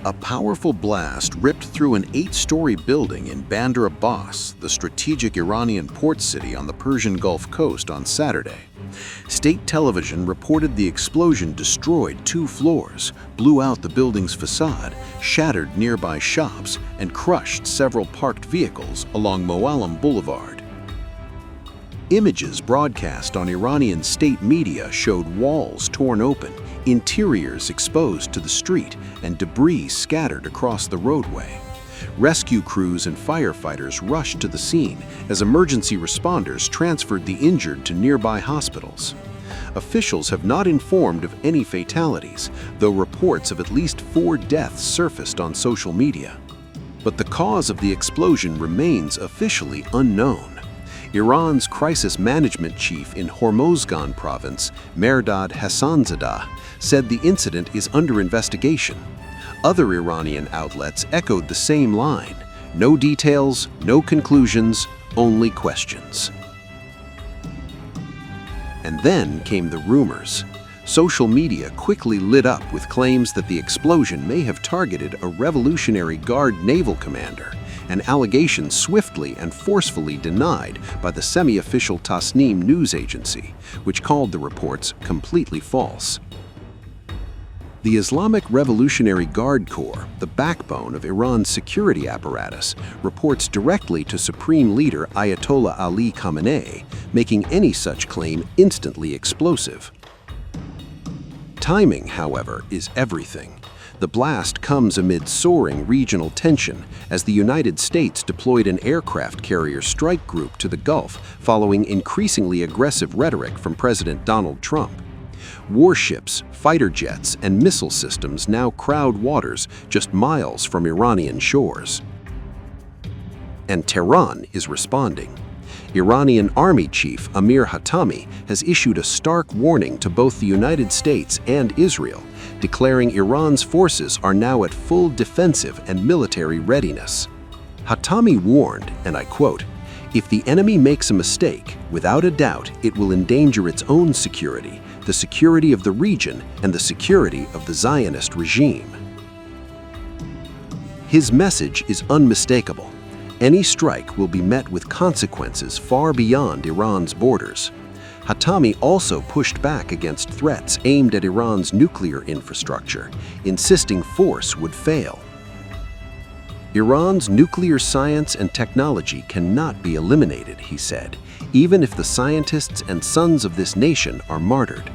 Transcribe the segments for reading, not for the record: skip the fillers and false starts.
A powerful blast ripped through an 8-story building in Bandar Abbas, the strategic Iranian port city on the Persian Gulf coast on Saturday. State television reported the explosion destroyed 2 floors, blew out the building's facade, shattered nearby shops, and crushed several parked vehicles along Moalem Boulevard. Images broadcast on Iranian state media showed walls torn open, interiors exposed to the street, and debris scattered across the roadway. Rescue crews and firefighters rushed to the scene as emergency responders transferred the injured to nearby hospitals. Officials have not informed of any fatalities, though reports of at least 4 deaths surfaced on social media. But the cause of the explosion remains officially unknown. Iran's crisis management chief in Hormozgan province, Mehrdad Hassanzadeh, said the incident is under investigation. Other Iranian outlets echoed the same line: no details, no conclusions, only questions. And then came the rumors. Social media quickly lit up with claims that the explosion may have targeted a Revolutionary Guard naval commander, an allegation swiftly and forcefully denied by the semi-official Tasnim news agency, which called the reports completely false. The Islamic Revolutionary Guard Corps, the backbone of Iran's security apparatus, reports directly to Supreme Leader Ayatollah Ali Khamenei, making any such claim instantly explosive. Timing, however, is everything. The blast comes amid soaring regional tension as the United States deployed an aircraft carrier strike group to the Gulf following increasingly aggressive rhetoric from President Donald Trump. Warships, fighter jets, and missile systems now crowd waters just miles from Iranian shores. And Tehran is responding. Iranian Army Chief Amir Hatami has issued a stark warning to both the United States and Israel, declaring Iran's forces are now at full defensive and military readiness. Hatami warned, and I quote, "If the enemy makes a mistake, without a doubt it will endanger its own security, the security of the region, and the security of the Zionist regime." His message is unmistakable. Any strike will be met with consequences far beyond Iran's borders. Hatami also pushed back against threats aimed at Iran's nuclear infrastructure, insisting force would fail. Iran's nuclear science and technology cannot be eliminated, he said, even if the scientists and sons of this nation are martyred.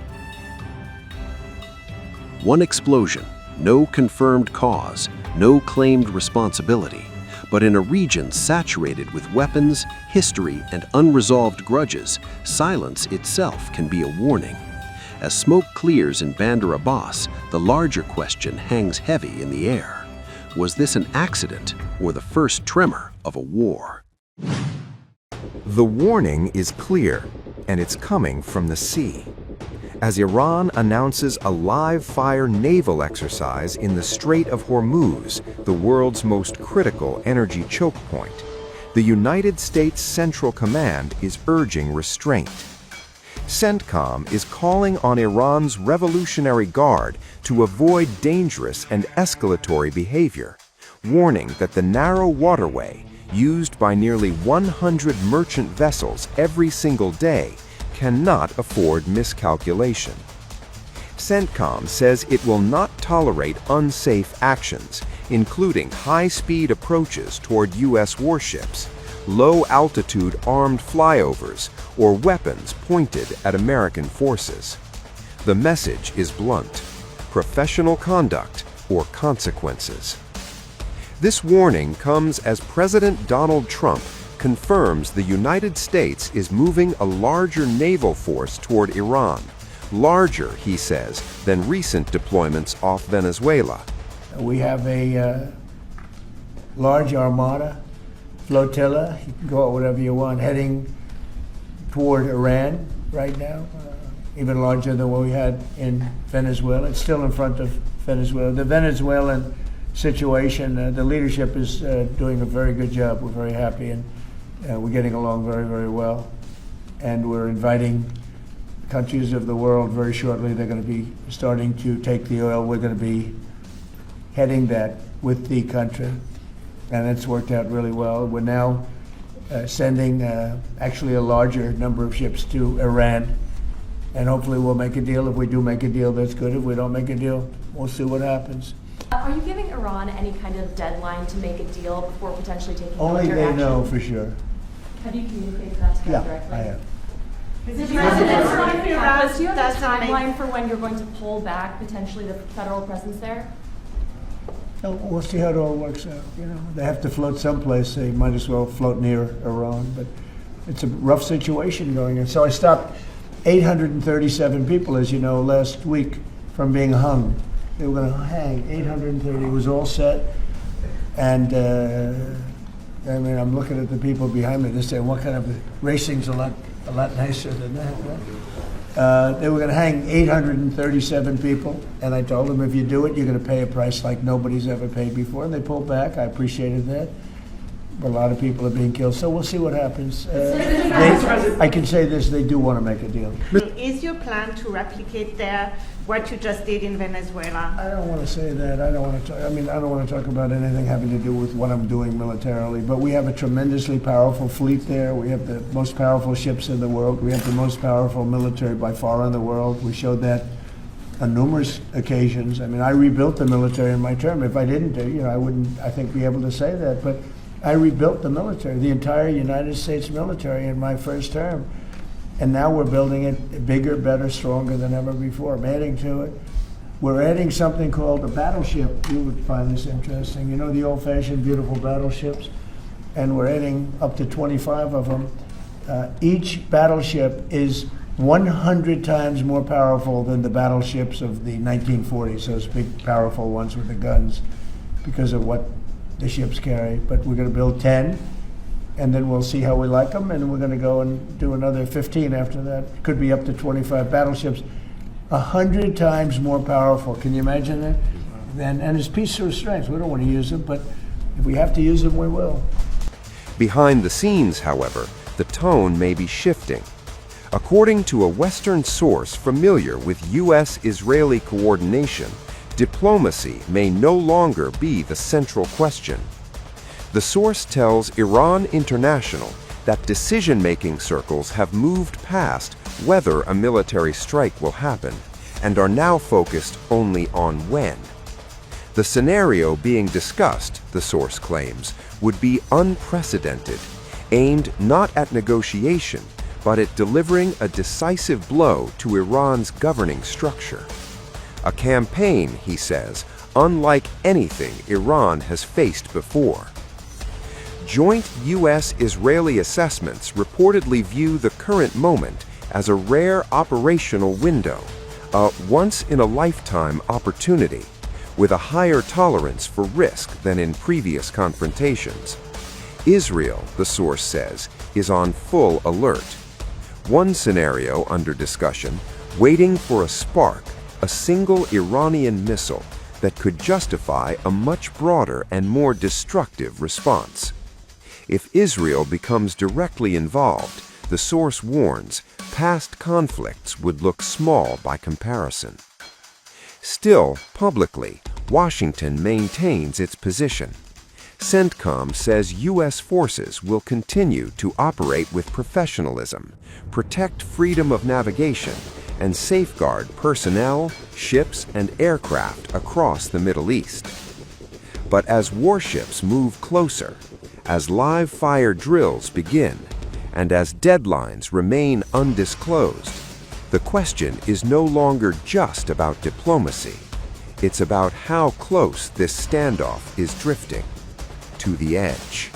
One explosion, no confirmed cause, no claimed responsibility. But in a region saturated with weapons, history, and unresolved grudges, silence itself can be a warning. As smoke clears in Bandar Abbas, the larger question hangs heavy in the air. Was this an accident or the first tremor of a war? The warning is clear, and it's coming from the sea. As Iran announces a live-fire naval exercise in the Strait of Hormuz, the world's most critical energy choke point, the United States Central Command is urging restraint. CENTCOM is calling on Iran's Revolutionary Guard to avoid dangerous and escalatory behavior, warning that the narrow waterway, used by nearly 100 merchant vessels every single day, cannot afford miscalculation. CENTCOM says it will not tolerate unsafe actions, including high-speed approaches toward U.S. warships, low-altitude armed flyovers, or weapons pointed at American forces. The message is blunt: professional conduct or consequences. This warning comes as President Donald Trump confirms the United States is moving a larger naval force toward Iran, larger, he says, than recent deployments off Venezuela. We have a large armada, flotilla, you can call it whatever you want, heading toward Iran right now, even larger than what we had in Venezuela. It's still in front of Venezuela. The Venezuelan situation, the leadership is doing a very good job. We're very happy, and we're getting along very, very well. And we're inviting countries of the world very shortly. They're going to be starting to take the oil. We're going to be heading that with the country, and it's worked out really well. We're now sending actually a larger number of ships to Iran, and hopefully we'll make a deal. If we do make a deal, that's good. If we don't make a deal, we'll see what happens. Are you giving Iran any kind of deadline to make a deal before potentially taking Only military they action? know for sure. Have you communicated that to them Yeah, directly? I have. Does President do you have a doesn't timeline for when you're going to pull back potentially the federal presence there? So we'll see how it all works out. You know, they have to float someplace. They might as well float near Iran. But it's a rough situation going on. So I stopped 837 people, as you know, last week from being hung. They were going to hang 830. It was all set. And I mean, I'm looking at the people behind me. They're saying, "What kind of racing's a lot nicer than that?" Right? They were going to hang 837 people, and I told them, if you do it, you're going to pay a price like nobody's ever paid before. And they pulled back. I appreciated that. But a lot of people are being killed, so we'll see what happens. I can say this: they do want to make a deal. Is your plan to replicate there what you just did in Venezuela? I don't want to say that. I don't want to talk. I mean, I don't want to talk about anything having to do with what I'm doing militarily. But we have a tremendously powerful fleet there. We have the most powerful ships in the world. We have the most powerful military by far in the world. We showed that on numerous occasions. I mean, I rebuilt the military in my term. If I didn't do, you know, I wouldn't, I think, be able to say that. But I rebuilt the military, the entire United States military in my first term. And now we're building it bigger, better, stronger than ever before. I'm adding to it. We're adding something called a battleship. You would find this interesting. You know, the old-fashioned, beautiful battleships? And we're adding up to 25 of them. Each battleship is 100 times more powerful than the battleships of the 1940s, those big, powerful ones with the guns, because of what the ships carry. But we're going to build 10. And then we'll see how we like them, and we're going to go and do another 15 after that. Could be up to 25 battleships, 100 times more powerful. Can you imagine that? And it's peace through strength. We don't want to use them, but if we have to use them, we will. Behind the scenes, however, the tone may be shifting. According to a Western source familiar with U.S.-Israeli coordination, diplomacy may no longer be the central question. The source tells Iran International that decision-making circles have moved past whether a military strike will happen and are now focused only on when. The scenario being discussed, the source claims, would be unprecedented, aimed not at negotiation, but at delivering a decisive blow to Iran's governing structure. A campaign, he says, unlike anything Iran has faced before. Joint U.S.-Israeli assessments reportedly view the current moment as a rare operational window, a once-in-a-lifetime opportunity, with a higher tolerance for risk than in previous confrontations. Israel, the source says, is on full alert. One scenario under discussion, waiting for a spark, a single Iranian missile that could justify a much broader and more destructive response. If Israel becomes directly involved, the source warns, past conflicts would look small by comparison. Still, publicly, Washington maintains its position. CENTCOM says U.S. forces will continue to operate with professionalism, protect freedom of navigation, and safeguard personnel, ships, and aircraft across the Middle East. But as warships move closer, as live-fire drills begin, and as deadlines remain undisclosed, the question is no longer just about diplomacy. It's about how close this standoff is drifting to the edge.